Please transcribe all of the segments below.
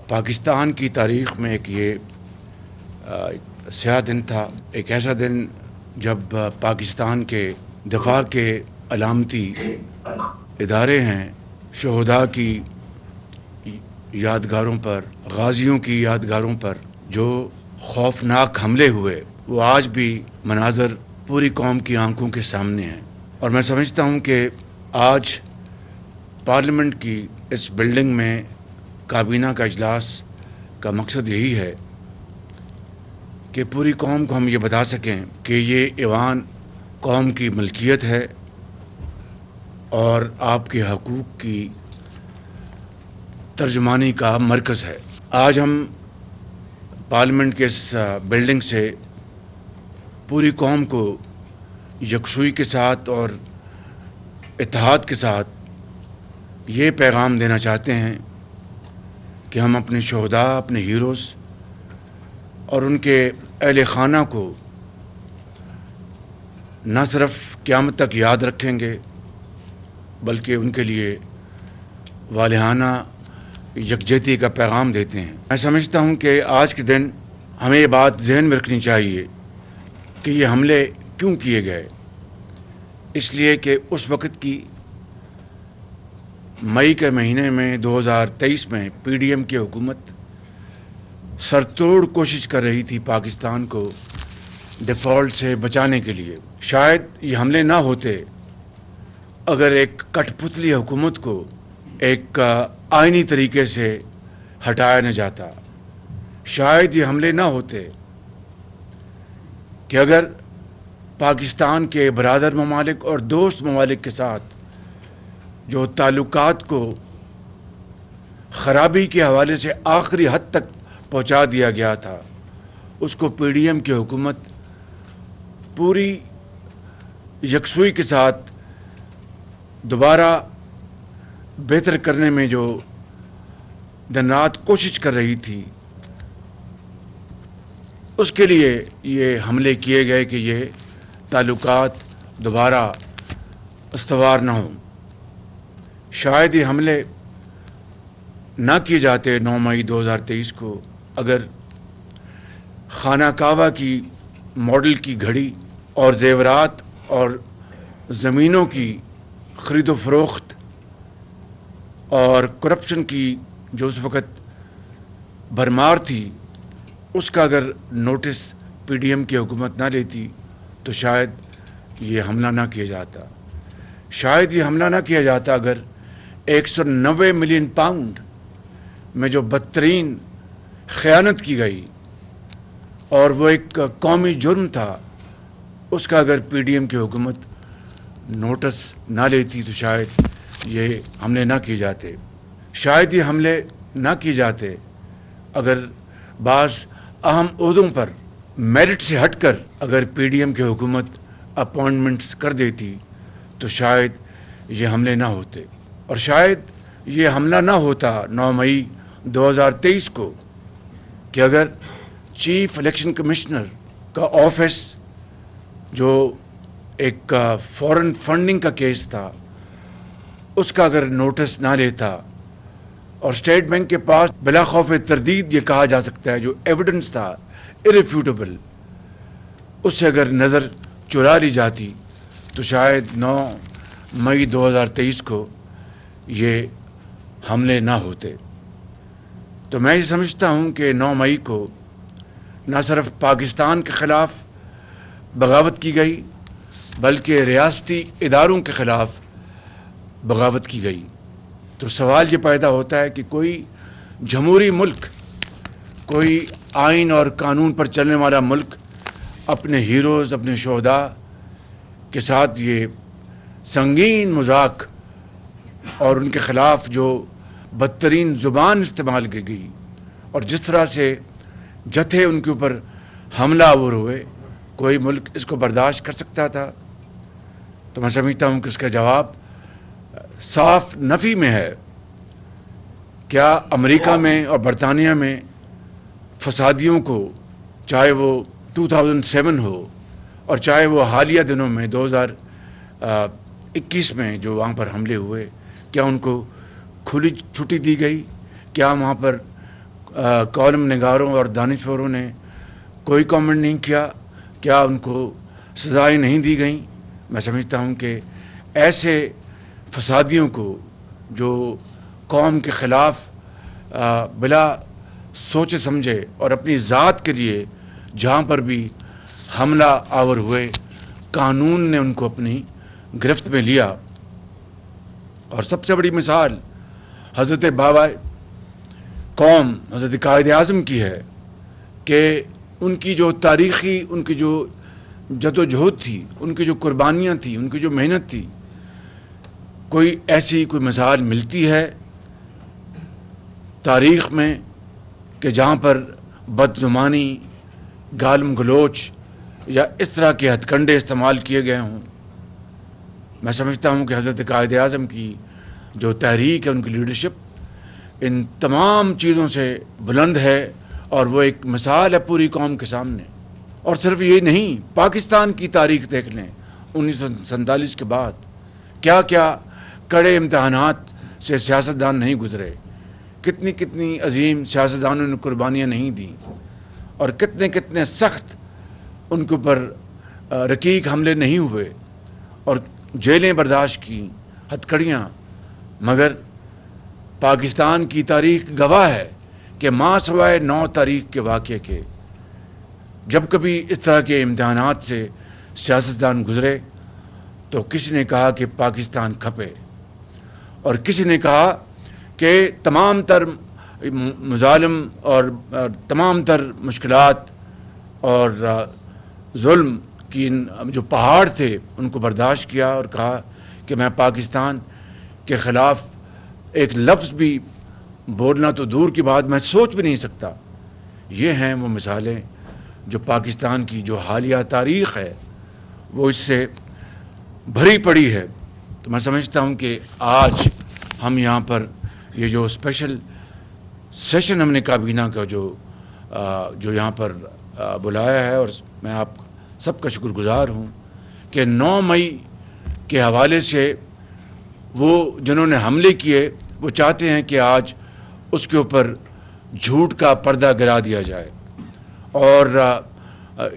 پاکستان کی تاریخ میں ایک یہ سیاہ دن تھا، ایک ایسا دن جب پاکستان کے دفاع کے علامتی ادارے ہیں شہداء کی یادگاروں پر، غازیوں کی یادگاروں پر جو خوفناک حملے ہوئے، وہ آج بھی مناظر پوری قوم کی آنکھوں کے سامنے ہیں۔ اور میں سمجھتا ہوں کہ آج پارلیمنٹ کی اس بلڈنگ میں کابینہ کا اجلاس کا مقصد یہی ہے کہ پوری قوم کو ہم یہ بتا سکیں کہ یہ ایوان قوم کی ملکیت ہے اور آپ کے حقوق کی ترجمانی کا مرکز ہے۔ آج ہم پارلیمنٹ کے اس بلڈنگ سے پوری قوم کو یکسوئی کے ساتھ اور اتحاد کے ساتھ یہ پیغام دینا چاہتے ہیں کہ ہم اپنے شہداء، اپنے ہیروز اور ان کے اہل خانہ کو نہ صرف قیامت تک یاد رکھیں گے بلکہ ان کے لیے والہانہ یکجہتی کا پیغام دیتے ہیں۔ میں سمجھتا ہوں کہ آج کے دن ہمیں یہ بات ذہن میں رکھنی چاہیے کہ یہ حملے کیوں کیے گئے۔ اس لیے کہ اس وقت کی مئی کے مہینے میں 2023 میں پی ڈی ایم کی حکومت سرتوڑ کوشش کر رہی تھی پاکستان کو ڈیفالٹ سے بچانے کے لیے۔ شاید یہ حملے نہ ہوتے اگر ایک کٹ پتلی حکومت کو ایک آئینی طریقے سے ہٹایا نہ جاتا۔ شاید یہ حملے نہ ہوتے کہ اگر پاکستان کے برادر ممالک اور دوست ممالک کے ساتھ جو تعلقات کو خرابی کے حوالے سے آخری حد تک پہنچا دیا گیا تھا، اس کو پی ڈی ایم کی حکومت پوری یکسوئی کے ساتھ دوبارہ بہتر کرنے میں جو دن رات کوشش کر رہی تھی، اس کے لیے یہ حملے کیے گئے کہ یہ تعلقات دوبارہ استوار نہ ہوں۔ شاید یہ حملے نہ کیے جاتے 9 مئی 2023 کو اگر خانہ کعبہ کی ماڈل کی گھڑی اور زیورات اور زمینوں کی خرید و فروخت اور کرپشن کی جو اس وقت بھرمار تھی، اس کا اگر نوٹس پی ڈی ایم کی حکومت نہ لیتی تو شاید یہ حملہ نہ کیا جاتا۔ شاید یہ حملہ نہ کیا جاتا اگر 190 ملین پاؤنڈ میں جو بدترین خیانت کی گئی اور وہ ایک قومی جرم تھا، اس کا اگر پی ڈی ایم کی حکومت نوٹس نہ لیتی تو شاید یہ حملے نہ کیے جاتے۔ شاید یہ حملے نہ کیے جاتے اگر بعض اہم عہدوں پر میرٹ سے ہٹ کر اگر پی ڈی ایم کی حکومت اپوائنٹمنٹس کر دیتی تو شاید یہ حملے نہ ہوتے۔ اور شاید یہ حملہ نہ ہوتا 9 مئی 2023 کو کہ اگر چیف الیکشن کمشنر کا آفس جو ایک فورن فنڈنگ کا کیس تھا، اس کا اگر نوٹس نہ لیتا اور اسٹیٹ بینک کے پاس بلا خوف تردید یہ کہا جا سکتا ہے جو ایویڈنس تھا irrefutable، اس سے اگر نظر چرا لی جاتی تو شاید 9 مئی 2023 کو یہ حملے نہ ہوتے۔ تو میں یہ سمجھتا ہوں کہ 9 مئی کو نہ صرف پاکستان کے خلاف بغاوت کی گئی بلکہ ریاستی اداروں کے خلاف بغاوت کی گئی۔ تو سوال یہ پیدا ہوتا ہے کہ کوئی جمہوری ملک، کوئی آئین اور قانون پر چلنے والا ملک اپنے ہیروز، اپنے شہداء کے ساتھ یہ سنگین مذاق اور ان کے خلاف جو بدترین زبان استعمال کی گئی اور جس طرح سے جتھے ان کے اوپر حملہ آور ہوئے، کوئی ملک اس کو برداشت کر سکتا تھا؟ تو میں سمجھتا ہوں کہ اس کا جواب صاف نفی میں ہے۔ کیا امریکہ میں اور برطانیہ میں فسادیوں کو، چاہے وہ 2007 ہو اور چاہے وہ حالیہ دنوں میں 2021 میں جو وہاں پر حملے ہوئے، کیا ان کو کھلی چھٹی دی گئی؟ کیا وہاں پر کالم نگاروں اور دانشوروں نے کوئی کامنٹ نہیں کیا؟ کیا ان کو سزائیں نہیں دی گئیں؟ میں سمجھتا ہوں کہ ایسے فسادیوں کو جو قوم کے خلاف بلا سوچے سمجھے اور اپنی ذات کے لیے جہاں پر بھی حملہ آور ہوئے، قانون نے ان کو اپنی گرفت میں لیا۔ اور سب سے بڑی مثال حضرت بابا قوم حضرت قائد اعظم کی ہے کہ ان کی جو تاریخی، ان کی جو جدوجہد تھی، ان کی جو قربانیاں تھیں، ان کی جو محنت تھی، کوئی ایسی کوئی مثال ملتی ہے تاریخ میں کہ جہاں پر بدزمانی، گالم گلوچ یا اس طرح کے ہتھ کنڈے استعمال کیے گئے ہوں؟ میں سمجھتا ہوں کہ حضرت قائد اعظم کی جو تحریک ہے، ان کی لیڈرشپ ان تمام چیزوں سے بلند ہے، اور وہ ایک مثال ہے پوری قوم کے سامنے۔ اور صرف یہ نہیں، پاکستان کی تاریخ دیکھ لیں، 1947 کے بعد کیا کیا کڑے امتحانات سے سیاستدان نہیں گزرے، کتنی کتنی عظیم سیاستدانوں نے قربانیاں نہیں دیں، اور کتنے کتنے سخت ان کے اوپر رقیق حملے نہیں ہوئے، اور جیلیں برداشت کی، ہتھکڑیاں۔ مگر پاکستان کی تاریخ گواہ ہے کہ ماں سوائے 9 تاریخ کے واقعے کے جب کبھی اس طرح کے امتحانات سے سیاستدان گزرے تو کسی نے کہا کہ پاکستان کھپے، اور کسی نے کہا کہ تمام تر مظالم اور تمام تر مشکلات اور ظلم کی جو پہاڑ تھے ان کو برداشت کیا، اور کہا کہ میں پاکستان کے خلاف ایک لفظ بھی بولنا تو دور کی بات، میں سوچ بھی نہیں سکتا۔ یہ ہیں وہ مثالیں جو پاکستان کی جو حالیہ تاریخ ہے وہ اس سے بھری پڑی ہے۔ تو میں سمجھتا ہوں کہ آج ہم یہاں پر یہ جو اسپیشل سیشن ہم نے کابینہ کا جو یہاں پر بلایا ہے، اور میں آپ سب کا شکر گزار ہوں کہ 9 مئی کے حوالے سے وہ جنہوں نے حملے کیے وہ چاہتے ہیں کہ آج اس کے اوپر جھوٹ کا پردہ گرا دیا جائے، اور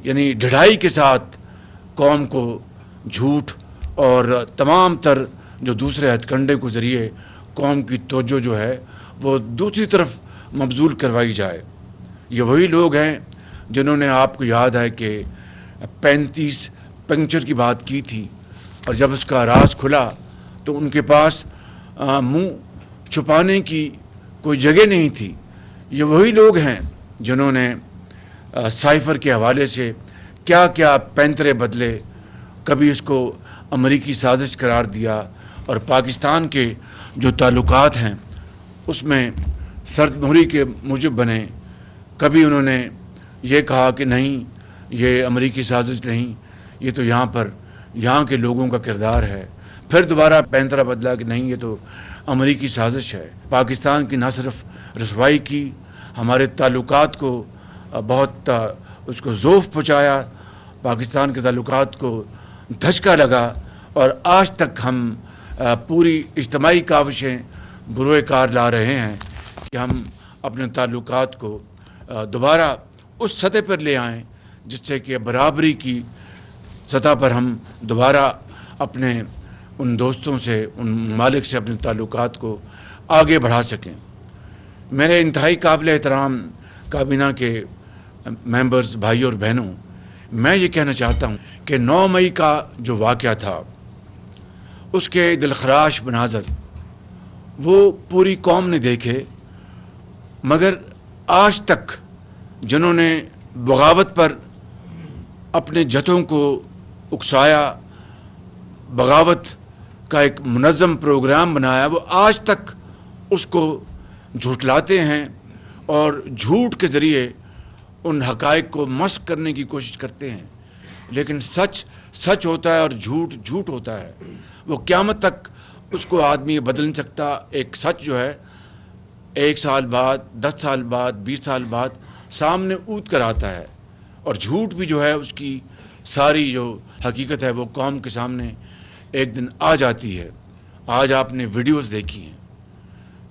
یعنی ڈھڑائی کے ساتھ قوم کو جھوٹ اور تمام تر جو دوسرے ہتھ کنڈے کے ذریعے قوم کی توجہ جو ہے وہ دوسری طرف مبذول کروائی جائے۔ یہ وہی لوگ ہیں جنہوں نے، آپ کو یاد ہے کہ 35 پنکچر کی بات کی تھی، اور جب اس کا راز کھلا تو ان کے پاس منہ چھپانے کی کوئی جگہ نہیں تھی۔ یہ وہی لوگ ہیں جنہوں نے سائفر کے حوالے سے کیا کیا پینترے بدلے، کبھی اس کو امریکی سازش قرار دیا، اور پاکستان کے جو تعلقات ہیں اس میں سرد مہری کے موجب بنے۔ کبھی انہوں نے یہ کہا کہ نہیں، یہ امریکی سازش نہیں، یہ تو یہاں کے لوگوں کا کردار ہے، پھر دوبارہ پینترا بدلا کہ نہیں، یہ تو امریکی سازش ہے۔ پاکستان کی نہ صرف رسوائی کی، ہمارے تعلقات کو بہت اس کو ذوف پہنچایا، پاکستان کے تعلقات کو دھچکا لگا، اور آج تک ہم پوری اجتماعی کاوشیں بروئے کار لا رہے ہیں کہ ہم اپنے تعلقات کو دوبارہ اس سطح پر لے آئیں جس سے کہ برابری کی سطح پر ہم دوبارہ اپنے ان دوستوں سے، ان ممالک سے اپنے تعلقات کو آگے بڑھا سکیں۔ میرے انتہائی قابل احترام کابینہ کے ممبرز، بھائی اور بہنوں، میں یہ کہنا چاہتا ہوں کہ 9 مئی کا جو واقعہ تھا اس کے دلخراش مناظر وہ پوری قوم نے دیکھے، مگر آج تک جنہوں نے بغاوت پر اپنے جتھوں کو اکسایا، بغاوت کا ایک منظم پروگرام بنایا، وہ آج تک اس کو جھٹلاتے ہیں اور جھوٹ کے ذریعے ان حقائق کو مسخ کرنے کی کوشش کرتے ہیں۔ لیکن سچ سچ ہوتا ہے اور جھوٹ جھوٹ ہوتا ہے، وہ قیامت تک اس کو آدمی بدل نہیں سکتا۔ ایک سچ جو ہے 1 سال بعد، 10 سال بعد، 20 سال بعد سامنے اونت کر آتا ہے، اور جھوٹ بھی جو ہے اس کی ساری جو حقیقت ہے وہ قوم کے سامنے ایک دن آ جاتی ہے۔ آج آپ نے ویڈیوز دیکھی ہیں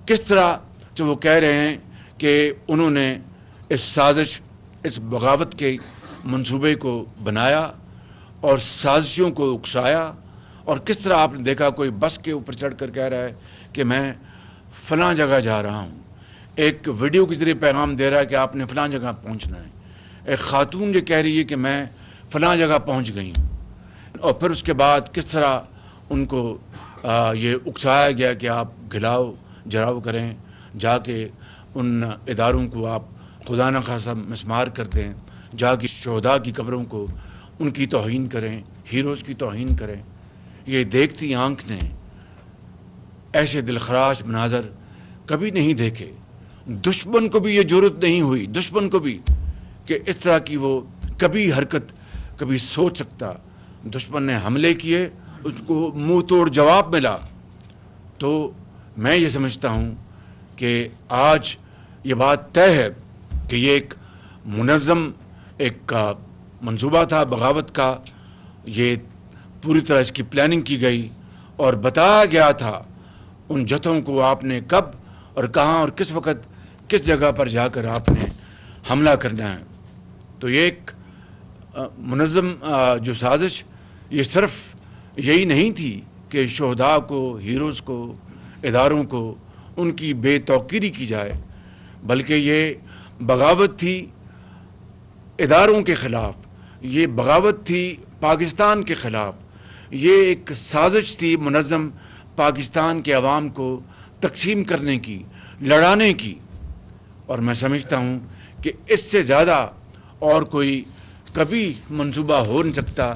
کس طرح سے وہ کہہ رہے ہیں کہ انہوں نے اس سازش، اس بغاوت کے منصوبے کو بنایا اور سازشوں کو اکسایا، اور کس طرح آپ نے دیکھا کوئی بس کے اوپر چڑھ کر کہہ رہا ہے کہ میں فلاں جگہ جا رہا ہوں، ایک ویڈیو کے ذریعے پیغام دے رہا ہے کہ آپ نے فلاں جگہ پہنچنا ہے، ایک خاتون یہ کہہ رہی ہے کہ میں فلاں جگہ پہنچ گئی ہوں، اور پھر اس کے بعد کس طرح ان کو یہ اکسایا گیا کہ آپ گھلاؤ جراؤ کریں، جا کے ان اداروں کو آپ خدا نخواستہ مسمار کر دیں، جا کے شہداء کی قبروں کو ان کی توہین کریں، ہیروز کی توہین کریں۔ یہ دیکھتی آنکھ نے ایسے دلخراش مناظر کبھی نہیں دیکھے، دشمن کو بھی یہ جرأت نہیں ہوئی، دشمن کو بھی، کہ اس طرح کی وہ کبھی حرکت کبھی سوچ سکتا۔ دشمن نے حملے کیے، اس کو منہ توڑ جواب ملا۔ تو میں یہ سمجھتا ہوں کہ آج یہ بات طے ہے کہ یہ ایک منظم ایک منصوبہ تھا بغاوت کا، یہ پوری طرح اس کی پلاننگ کی گئی اور بتایا گیا تھا ان جتھوں کو آپ نے کب اور کہاں اور کس وقت کس جگہ پر جا کر آپ نے حملہ کرنا ہے۔ تو یہ ایک منظم جو سازش، یہ صرف یہی نہیں تھی کہ شہداء کو، ہیروز کو، اداروں کو ان کی بے توقیری کی جائے، بلکہ یہ بغاوت تھی اداروں کے خلاف، یہ بغاوت تھی پاکستان کے خلاف، یہ ایک سازش تھی منظم پاکستان کے عوام کو تقسیم کرنے کی، لڑانے کی۔ اور میں سمجھتا ہوں کہ اس سے زیادہ اور کوئی کبھی منصوبہ ہو نہیں سکتا